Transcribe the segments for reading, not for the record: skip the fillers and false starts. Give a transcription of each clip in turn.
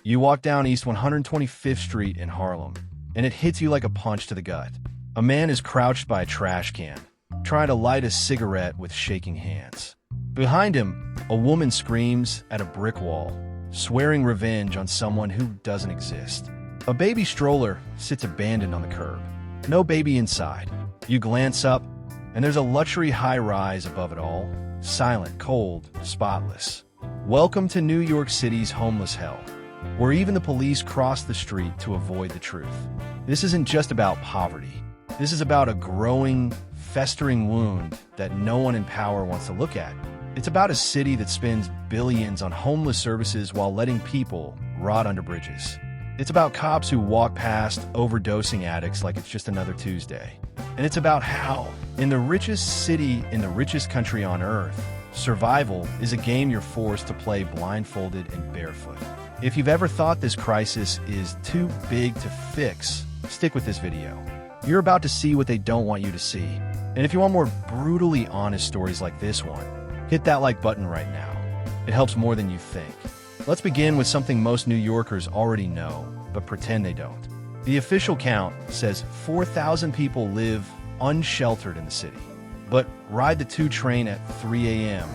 You walk down East 125th Street in Harlem, and it hits you like a punch to the gut. A man is crouched by a trash can, trying to light a cigarette with shaking hands. Behind him, a woman screams at a brick wall, swearing revenge on someone who doesn't exist. A baby stroller sits abandoned on the curb. No baby inside. You glance up, and there's a luxury high-rise above it all, silent, cold, spotless. Welcome to New York City's homeless hell, where even the police cross the street to avoid the truth. This isn't just about poverty. This is about a growing, festering wound that no one in power wants to look at. It's about a city that spends billions on homeless services while letting people rot under bridges. It's about cops who walk past overdosing addicts like it's just another Tuesday. And it's about how, in the richest city in the richest country on earth, survival is a game you're forced to play blindfolded and barefoot. If you've ever thought this crisis is too big to fix, stick with this video. You're about to see what they don't want you to see. And if you want more brutally honest stories like this one, hit that like button right now. It helps more than you think. Let's begin with something most New Yorkers already know, but pretend they don't. The official count says 4,000 people live unsheltered in the city. But ride the 2 train at 3 a.m.,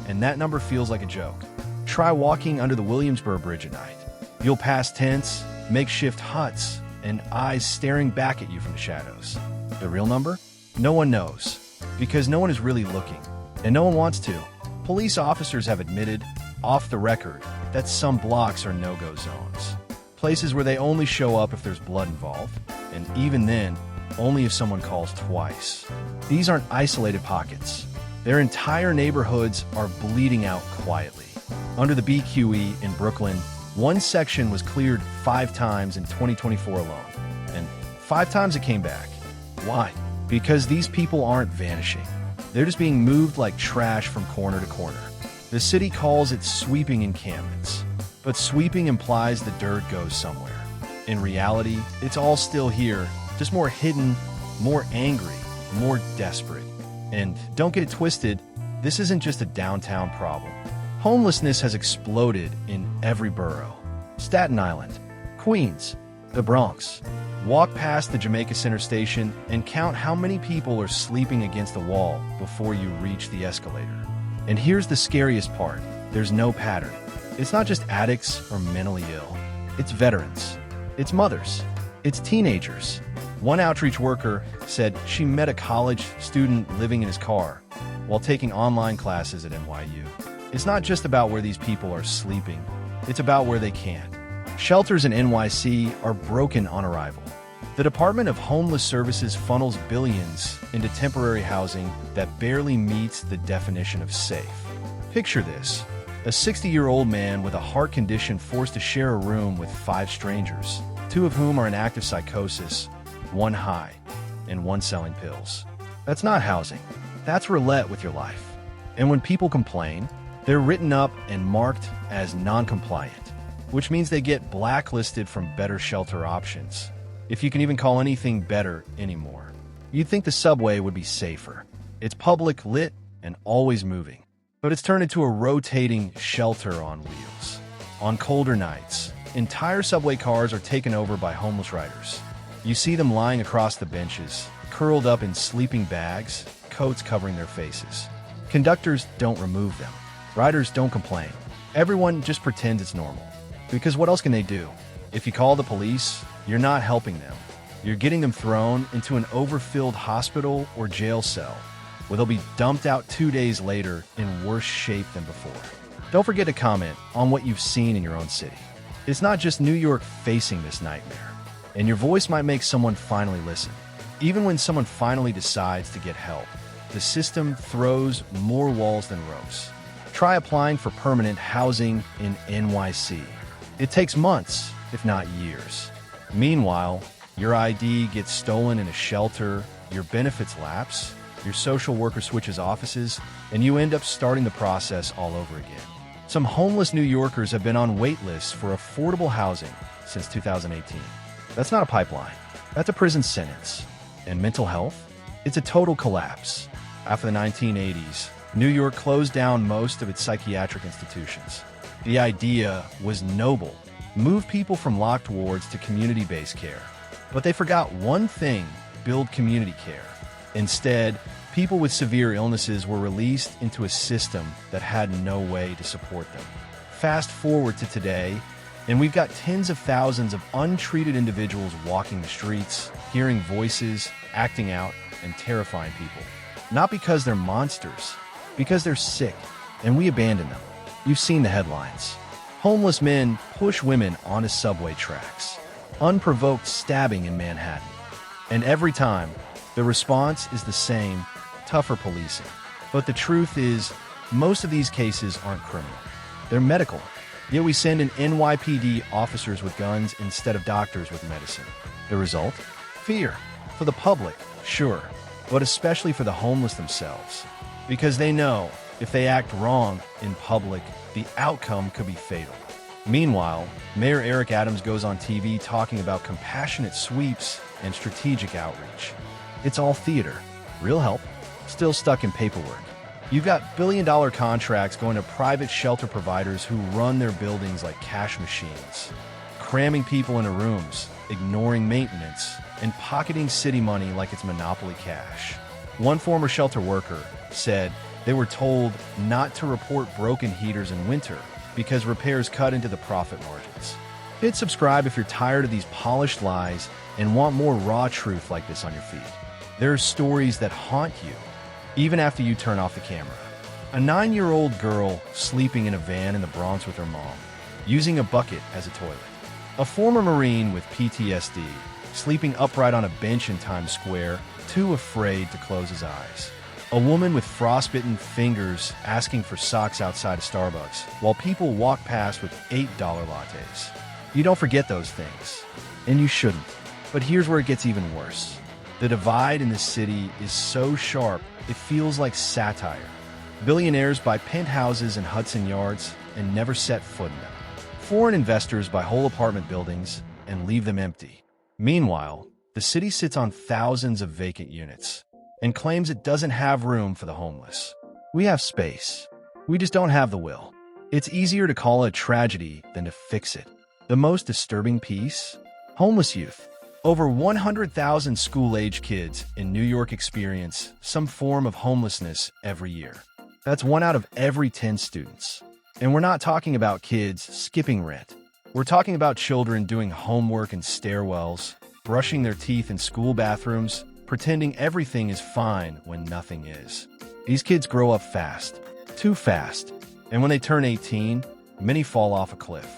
and that number feels like a joke. Try walking under the Williamsburg Bridge at night. You'll pass tents, makeshift huts, and eyes staring back at you from the shadows. The real number? No one knows, because no one is really looking, and no one wants to. Police officers have admitted, off the record, that some blocks are no-go zones. Places where they only show up if there's blood involved, and even then, only if someone calls twice. These aren't isolated pockets. Their entire neighborhoods are bleeding out quietly. Under the BQE in Brooklyn, one section was cleared 5 times in 2024 alone, and 5 times it came back. Why? Because these people aren't vanishing. They're just being moved like trash from corner to corner. The city calls it sweeping encampments, but sweeping implies the dirt goes somewhere. In reality, it's all still here, just more hidden, more angry, more desperate. And don't get it twisted, this isn't just a downtown problem. Homelessness has exploded in every borough. Staten Island, Queens, the Bronx. Walk past the Jamaica Center station and count how many people are sleeping against the wall before you reach the escalator. And here's the scariest part. There's no pattern. It's not just addicts or mentally ill. It's veterans. It's mothers. It's teenagers. One outreach worker said she met a college student living in his car while taking online classes at NYU. It's not just about where these people are sleeping. It's about where they can't. Shelters in NYC are broken on arrival. The Department of Homeless Services funnels billions into temporary housing that barely meets the definition of safe. Picture this: a 60-year-old man with a heart condition forced to share a room with 5 strangers, 2 of whom are in active psychosis, 1 high, and 1 selling pills. That's not housing. That's roulette with your life. And when people complain, they're written up and marked as non-compliant, which means they get blacklisted from better shelter options, if you can even call anything better anymore. You'd think the subway would be safer. It's public, lit, and always moving. But it's turned into a rotating shelter on wheels. On colder nights, entire subway cars are taken over by homeless riders. You see them lying across the benches, curled up in sleeping bags, coats covering their faces. Conductors don't remove them. Riders don't complain. Everyone just pretends it's normal. Because what else can they do? If you call the police, you're not helping them. You're getting them thrown into an overfilled hospital or jail cell, where they'll be dumped out 2 days later in worse shape than before. Don't forget to comment on what you've seen in your own city. It's not just New York facing this nightmare, and your voice might make someone finally listen. Even when someone finally decides to get help, the system throws more walls than ropes. Try applying for permanent housing in NYC. It takes months, if not years. Meanwhile, your ID gets stolen in a shelter, your benefits lapse, your social worker switches offices, and you end up starting the process all over again. Some homeless New Yorkers have been on wait lists for affordable housing since 2018. That's not a pipeline. That's a prison sentence. And mental health? It's a total collapse. After the 1980s, New York closed down most of its psychiatric institutions. The idea was noble. move people from locked wards to community-based care. But they forgot one thing: build community care. Instead, people with severe illnesses were released into a system that had no way to support them. Fast forward to today, and we've got tens of thousands of untreated individuals walking the streets, hearing voices, acting out, and terrifying people. Not because they're monsters, because they're sick, and we abandon them. You've seen the headlines. Homeless men push women onto subway tracks. Unprovoked stabbing in Manhattan. And every time, the response is the same: tougher policing. But the truth is, most of these cases aren't criminal. They're medical. Yet we send in NYPD officers with guns instead of doctors with medicine. The result? Fear. For the public, sure, but especially for the homeless themselves. Because they know if they act wrong in public, the outcome could be fatal. Meanwhile, Mayor Eric Adams goes on TV talking about compassionate sweeps and strategic outreach. It's all theater. Real help, still stuck in paperwork. You've got billion-dollar contracts going to private shelter providers who run their buildings like cash machines, cramming people into rooms, ignoring maintenance, and pocketing city money like it's monopoly cash. One former shelter worker said they were told not to report broken heaters in winter because repairs cut into the profit margins. Hit subscribe if you're tired of these polished lies and want more raw truth like this on your feed. There are stories that haunt you even after you turn off the camera. A 9-year-old girl sleeping in a van in the Bronx with her mom, using a bucket as a toilet. A former Marine with PTSD, sleeping upright on a bench in Times Square, too afraid to close his eyes. A woman with frostbitten fingers asking for socks outside of Starbucks, while people walk past with $8 lattes. You don't forget those things, and you shouldn't. But here's where it gets even worse. The divide in the city is so sharp, it feels like satire. Billionaires buy penthouses in Hudson Yards and never set foot in them. Foreign investors buy whole apartment buildings and leave them empty. Meanwhile, the city sits on thousands of vacant units and claims it doesn't have room for the homeless. We have space. We just don't have the will. It's easier to call it a tragedy than to fix it. The most disturbing piece? Homeless youth. Over 100,000 school-age kids in New York experience some form of homelessness every year. That's 1 out of every 10 students. And we're not talking about kids skipping rent. We're talking about children doing homework in stairwells, brushing their teeth in school bathrooms, pretending everything is fine when nothing is. These kids grow up fast, too fast, and when they turn 18, many fall off a cliff.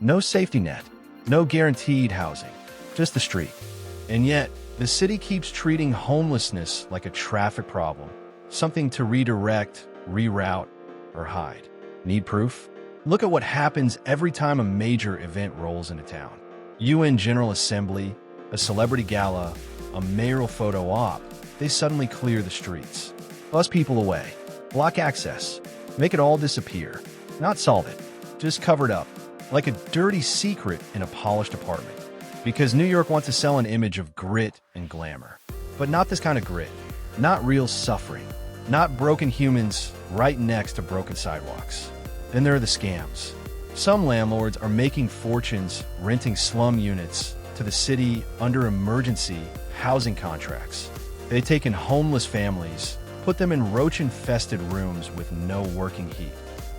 No safety net, no guaranteed housing, just the street. And yet, the city keeps treating homelessness like a traffic problem, something to redirect, reroute, or hide. Need proof? Look at what happens every time a major event rolls into town. UN General Assembly, a celebrity gala, a mayoral photo op, they suddenly clear the streets. Bus people away, block access, make it all disappear. Not solve it, just cover it up, like a dirty secret in a polished apartment. Because New York wants to sell an image of grit and glamour. But not this kind of grit. Not real suffering. Not broken humans right next to broken sidewalks. Then there are the scams. Some landlords are making fortunes renting slum units to the city under emergency housing contracts. They take in homeless families, put them in roach-infested rooms with no working heat,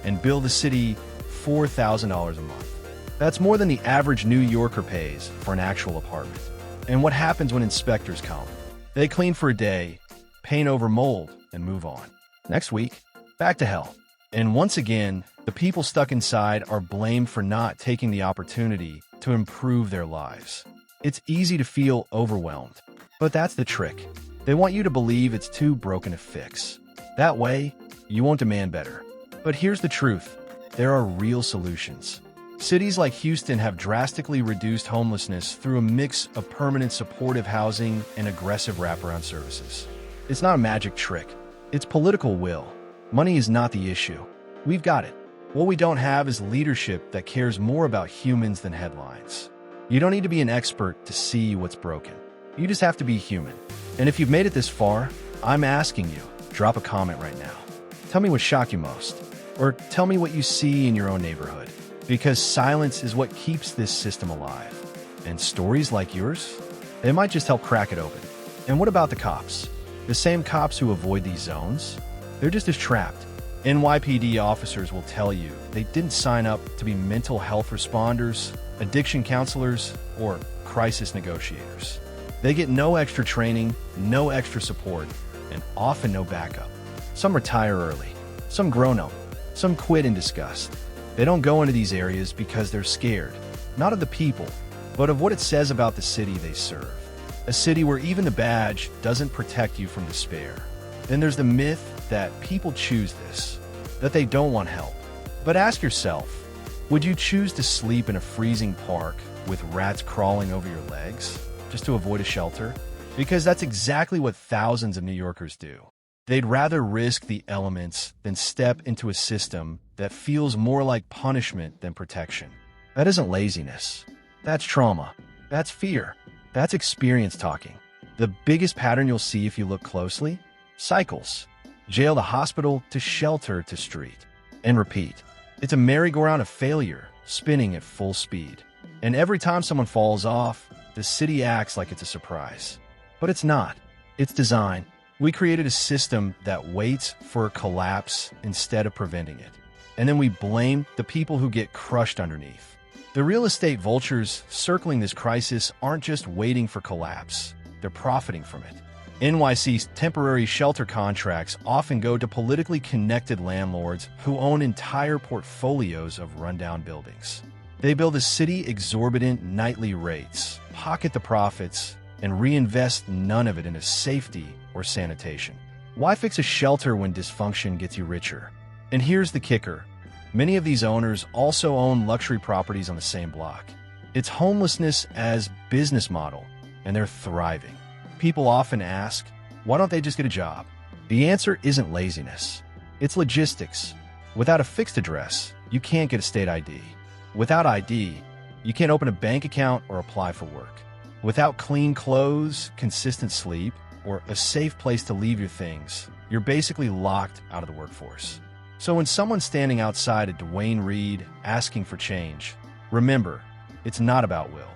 and bill the city $4,000 a month. That's more than the average New Yorker pays for an actual apartment. And what happens when inspectors come? They clean for a day, paint over mold, and move on. Next week, back to hell. And once again, the people stuck inside are blamed for not taking the opportunity to improve their lives. It's easy to feel overwhelmed, but that's the trick. They want you to believe it's too broken to fix. That way, you won't demand better. But here's the truth. There are real solutions. Cities like Houston have drastically reduced homelessness through a mix of permanent supportive housing and aggressive wraparound services. It's not a magic trick. It's political will. Money is not the issue. We've got it. What we don't have is leadership that cares more about humans than headlines. You don't need to be an expert to see what's broken. You just have to be human. And if you've made it this far, I'm asking you, drop a comment right now. Tell me what shocked you most. Or tell me what you see in your own neighborhood. because silence is what keeps this system alive. And stories like yours, they might just help crack it open. And what about the cops? The same cops who avoid these zones? They're just as trapped. NYPD officers will tell you they didn't sign up to be mental health responders, addiction counselors, or crisis negotiators. They get no extra training, no extra support, and often no backup. Some retire early, some grown up, some quit in disgust. They don't go into these areas because they're scared, not of the people, but of what it says about the city they serve. A city where even the badge doesn't protect you from despair. Then there's the myth that people choose this, that they don't want help. But ask yourself, would you choose to sleep in a freezing park with rats crawling over your legs just to avoid a shelter? Because that's exactly what thousands of New Yorkers do. They'd rather risk the elements than step into a system that feels more like punishment than protection. That isn't laziness. That's trauma. That's fear. That's experience talking. The biggest pattern you'll see if you look closely? Cycles. Jail to hospital to shelter to street. And repeat. It's a merry-go-round of failure, spinning at full speed. And every time someone falls off, the city acts like it's a surprise. But it's not. It's design. We created a system that waits for a collapse instead of preventing it. And then we blame the people who get crushed underneath. The real estate vultures circling this crisis aren't just waiting for collapse. They're profiting from it. NYC's temporary shelter contracts often go to politically connected landlords who own entire portfolios of rundown buildings. They bill the city exorbitant nightly rates, pocket the profits, and reinvest none of it into safety or sanitation. Why fix a shelter when dysfunction gets you richer? And here's the kicker. Many of these owners also own luxury properties on the same block. It's homelessness as business model, and they're thriving. People often ask, why don't they just get a job? The answer isn't laziness. It's logistics. Without a fixed address, you can't get a state ID. Without ID, you can't open a bank account or apply for work. Without clean clothes, consistent sleep, or a safe place to leave your things, you're basically locked out of the workforce. So when someone's standing outside at Dwayne Reed asking for change, remember, it's not about will.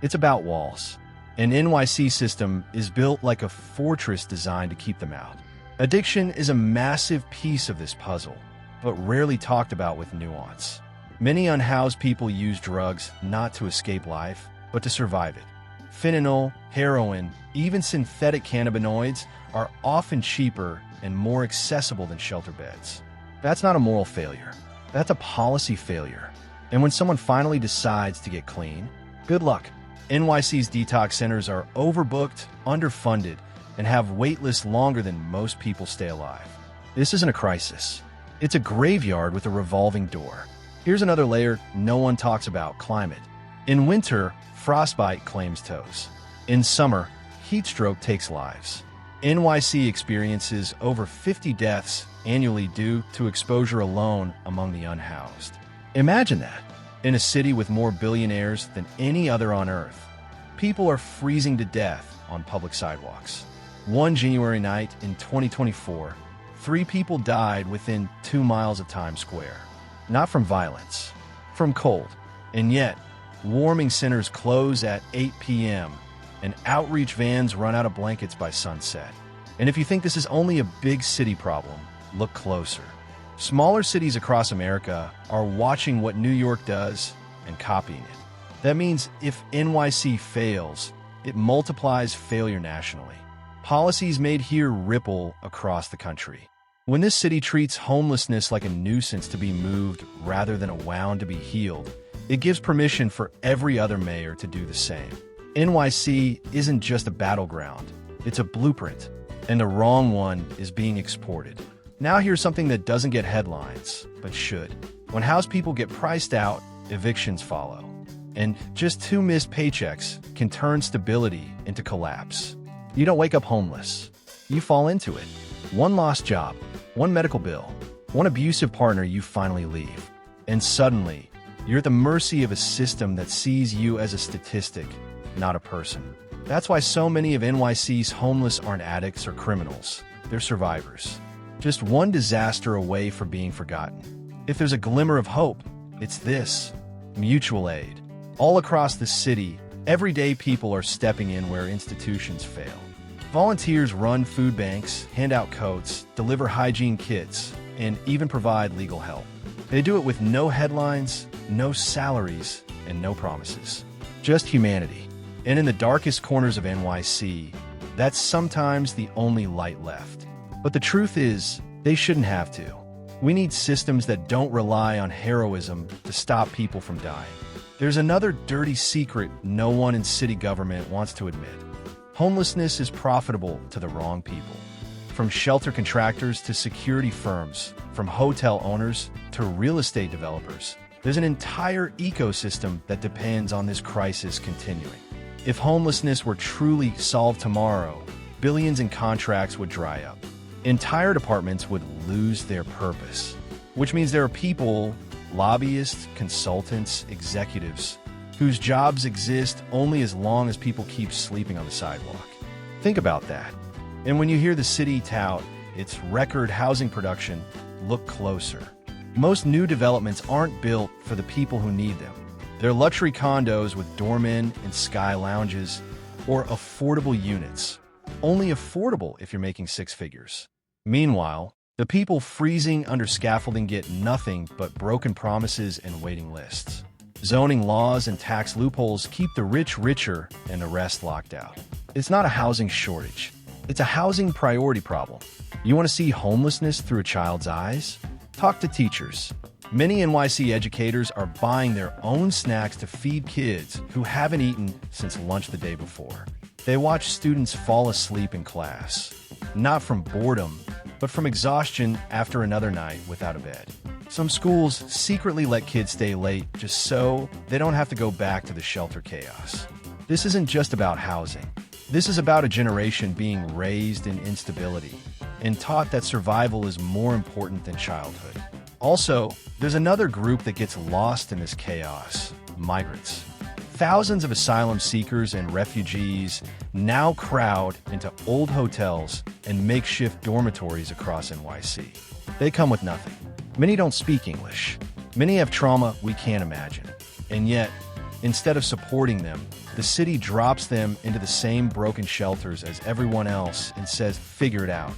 It's about walls. An NYC system is built like a fortress designed to keep them out. Addiction is a massive piece of this puzzle, but rarely talked about with nuance. Many unhoused people use drugs not to escape life, but to survive it. Fentanyl, heroin, even synthetic cannabinoids are often cheaper and more accessible than shelter beds. That's not a moral failure. That's a policy failure. And when someone finally decides to get clean, good luck. NYC's detox centers are overbooked, underfunded, and have wait lists longer than most people stay alive. This isn't a crisis. It's a graveyard with a revolving door. Here's another layer no one talks about: climate. In winter, frostbite claims toes. In summer, heat stroke takes lives. NYC experiences over 50 deaths annually due to exposure alone among the unhoused. Imagine that. In a city with more billionaires than any other on Earth, people are freezing to death on public sidewalks. One January night in 2024, 3 people died within 2 miles of Times Square. Not from violence, from cold. And yet, warming centers close at 8 p.m., and outreach vans run out of blankets by sunset. And if you think this is only a big city problem, look closer. Smaller cities across America are watching what New York does and copying it. That means if NYC fails, it multiplies failure nationally. Policies made here ripple across the country. When this city treats homelessness like a nuisance to be moved rather than a wound to be healed, it gives permission for every other mayor to do the same. NYC isn't just a battleground, it's a blueprint, and the wrong one is being exported. Now here's something that doesn't get headlines, but should. When housed people get priced out, evictions follow. And just 2 missed paychecks can turn stability into collapse. You don't wake up homeless. You fall into it. One lost job, one medical bill, one abusive partner you finally leave. And suddenly, you're at the mercy of a system that sees you as a statistic, not a person. That's why so many of NYC's homeless aren't addicts or criminals. They're survivors. Just one disaster away from being forgotten. If there's a glimmer of hope, It's this: mutual aid. All across the city, everyday people are stepping in where institutions fail. Volunteers run food banks, hand out coats, deliver hygiene kits, and even provide legal help. They do it with no headlines, no salaries, and no promises. Just humanity. And in the darkest corners of NYC, that's sometimes the only light left. But the truth is, they shouldn't have to. We need systems that don't rely on heroism to stop people from dying. There's another dirty secret no one in city government wants to admit. Homelessness is profitable to the wrong people. From shelter contractors to security firms, from hotel owners to real estate developers, there's an entire ecosystem that depends on this crisis continuing. If homelessness were truly solved tomorrow, billions in contracts would dry up. Entire departments would lose their purpose, which means there are people, lobbyists, consultants, executives, whose jobs exist only as long as people keep sleeping on the sidewalk. Think about that. And when you hear the city tout its record housing production, look closer. Most new developments aren't built for the people who need them. They're luxury condos with doormen and sky lounges, or affordable units. Only affordable if you're making six figures. Meanwhile, the people freezing under scaffolding get nothing but broken promises and waiting lists. Zoning laws and tax loopholes keep the rich richer and the rest locked out. It's not a housing shortage. It's a housing priority problem. You want to see homelessness through a child's eyes? Talk to teachers. Many NYC educators are buying their own snacks to feed kids who haven't eaten since lunch the day before. They watch students fall asleep in class, not from boredom, but from exhaustion after another night without a bed. Some schools secretly let kids stay late just so they don't have to go back to the shelter chaos. This isn't just about housing. This is about a generation being raised in instability and taught that survival is more important than childhood. Also, there's another group that gets lost in this chaos: migrants. Thousands of asylum seekers and refugees now crowd into old hotels and makeshift dormitories across NYC. They come with nothing. Many don't speak English. Many have trauma we can't imagine. And yet, instead of supporting them, the city drops them into the same broken shelters as everyone else and says, "Figure it out."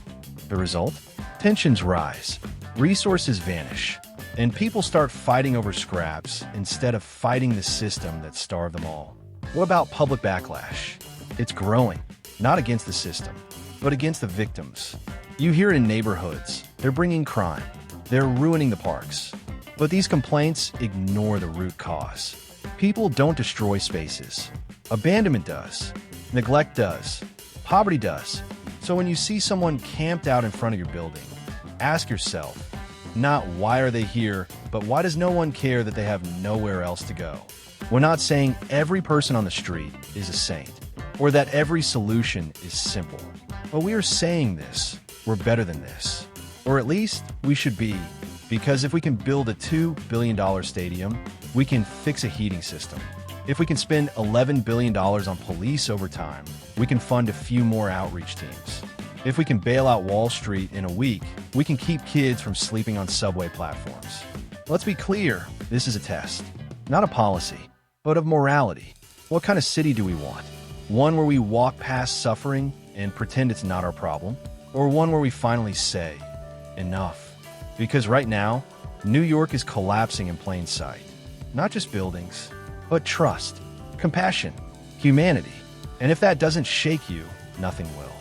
The result? Tensions rise, resources vanish, and people start fighting over scraps instead of fighting the system that starved them all. What about public backlash? It's growing, not against the system, but against the victims. You hear it in neighborhoods. They're bringing crime. They're ruining the parks. But these complaints ignore the root cause. People don't destroy spaces. Abandonment does. Neglect does. Poverty does. So when you see someone camped out in front of your building, ask yourself, not why are they here, but why does no one care that they have nowhere else to go? We're not saying every person on the street is a saint, or that every solution is simple. But we are saying this: we're better than this. Or at least we should be, because if we can build a $2 billion stadium, we can fix a heating system. If we can spend $11 billion on police overtime, we can fund a few more outreach teams. If we can bail out Wall Street in a week, we can keep kids from sleeping on subway platforms. Let's be clear, this is a test. Not a policy, but of morality. What kind of city do we want? One where we walk past suffering and pretend it's not our problem? Or one where we finally say, enough? Because right now, New York is collapsing in plain sight. Not just buildings, but trust, compassion, humanity. And if that doesn't shake you, nothing will.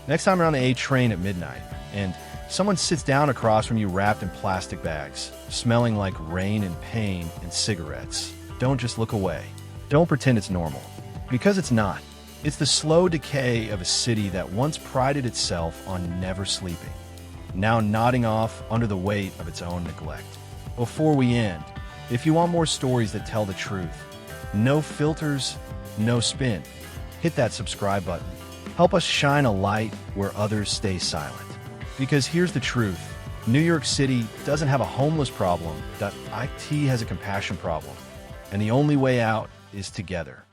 Next time you're on the A train at midnight, and someone sits down across from you wrapped in plastic bags, smelling like rain and pain and cigarettes, don't just look away. Don't pretend it's normal. Because it's not. It's the slow decay of a city that once prided itself on never sleeping, now nodding off under the weight of its own neglect. Before we end, if you want more stories that tell the truth, no filters, no spin, hit that subscribe button. Help us shine a light where others stay silent. Because here's the truth: New York City doesn't have a homeless problem, IT has a compassion problem. And the only way out is together.